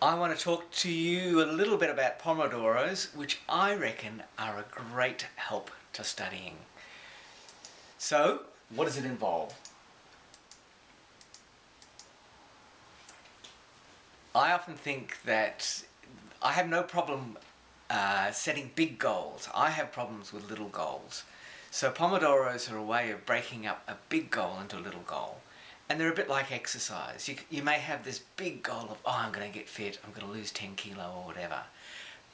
I want to talk to you a little bit about Pomodoros, which I reckon are a great help to studying. So, what does it involve? I often think that I have no problem setting big goals. I have problems with little goals. So Pomodoros are a way of breaking up a big goal into a little goal. And they're a bit like exercise. You may have this big goal of, I'm going to get fit, I'm going to lose 10 kilo or whatever.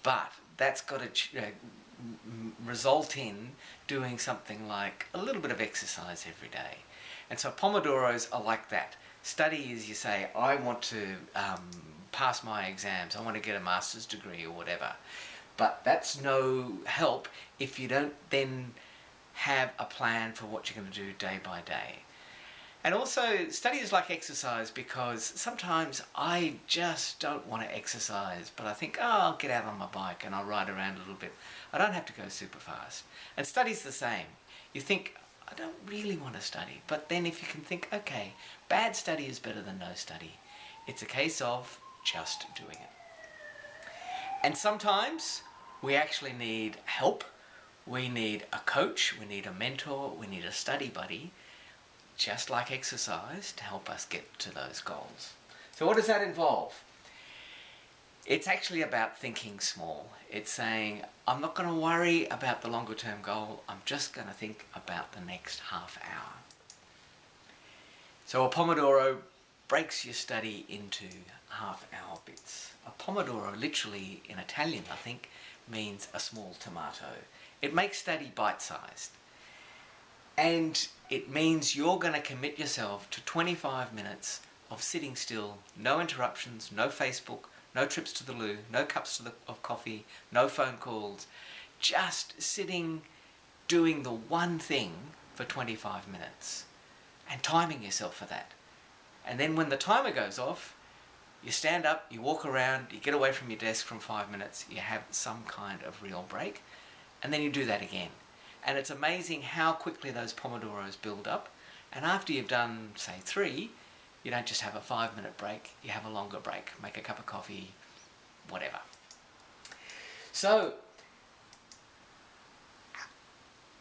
But that's got to result in doing something like a little bit of exercise every day. And so Pomodoros are like that. Study is, you say, I want to pass my exams, I want to get a master's degree or whatever. But that's no help if you don't then have a plan for what you're going to do day by day. And also, study is like exercise because sometimes I just don't want to exercise, but I think, I'll get out on my bike and I'll ride around a little bit. I don't have to go super fast. And study's the same. You think, I don't really want to study, but then if you can think, okay, bad study is better than no study. It's a case of just doing it. And sometimes we actually need help. We need a coach, we need a mentor, we need a study buddy, just like exercise, to help us get to those goals. So what does that involve? It's actually about thinking small. It's saying, I'm not going to worry about the longer term goal, I'm just going to think about the next half hour. So a Pomodoro breaks your study into half-hour bits. A Pomodoro, literally in Italian I think, means a small tomato. It makes study bite-sized. And it means you're going to commit yourself to 25 minutes of sitting still, no interruptions, no Facebook, no trips to the loo, no cups of coffee, no phone calls, just sitting doing the one thing for 25 minutes and timing yourself for that. And then when the timer goes off, you stand up, you walk around, you get away from your desk from 5 minutes, you have some kind of real break, and then you do that again. And it's amazing how quickly those Pomodoros build up. And after you've done, say, 3, you don't just have a 5-minute break, you have a longer break. Make a cup of coffee, whatever. So,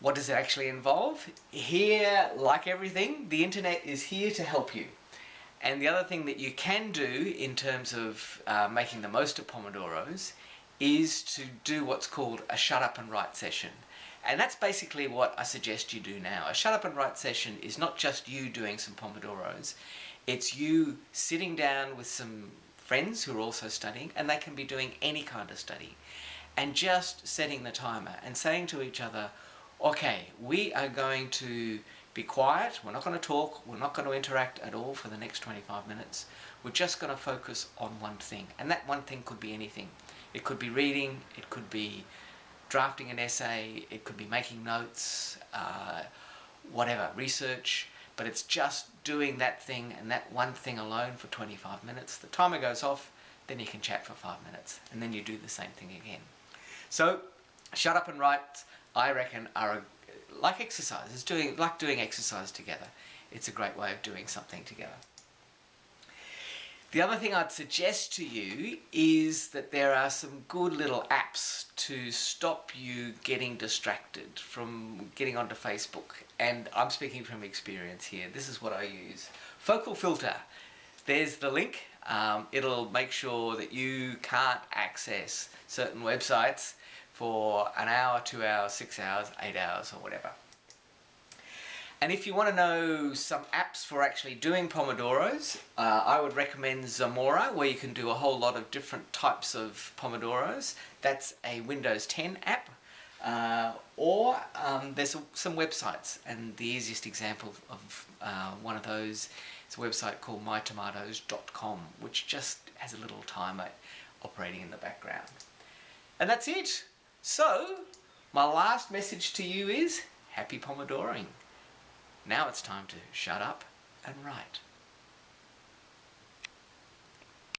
what does it actually involve? Here, like everything, the internet is here to help you. And the other thing that you can do in terms of making the most of Pomodoros is to do what's called a shut up and write session. And that's basically what I suggest you do now. A shut up and write session is not just you doing some Pomodoros, it's you sitting down with some friends who are also studying, and they can be doing any kind of study, and just setting the timer and saying to each other, okay, we are going to be quiet, we're not going to talk, we're not going to interact at all for the next 25 minutes. We're just going to focus on one thing. And that one thing could be anything. It could be reading, it could be drafting an essay, it could be making notes, whatever, research, but it's just doing that thing and that one thing alone for 25 minutes. The timer goes off, then you can chat for 5 minutes, and then you do the same thing again. So, shut up and write, I reckon, are like exercise. It's like doing exercise together. It's a great way of doing something together. The other thing I'd suggest to you is that there are some good little apps to stop you getting distracted from getting onto Facebook. And I'm speaking from experience here. This is what I use. Focal Filter. There's the link. It'll make sure that you can't access certain websites for an hour, 2 hours, 6 hours, 8 hours, or whatever. And if you want to know some apps for actually doing Pomodoros, I would recommend Zamora, where you can do a whole lot of different types of Pomodoros. That's a Windows 10 app. Or there's some websites, and the easiest example of one of those is a website called mytomatoes.com, which just has a little timer operating in the background. And that's it. So, my last message to you is, happy Pomodoroing. Now it's time to shut up and write.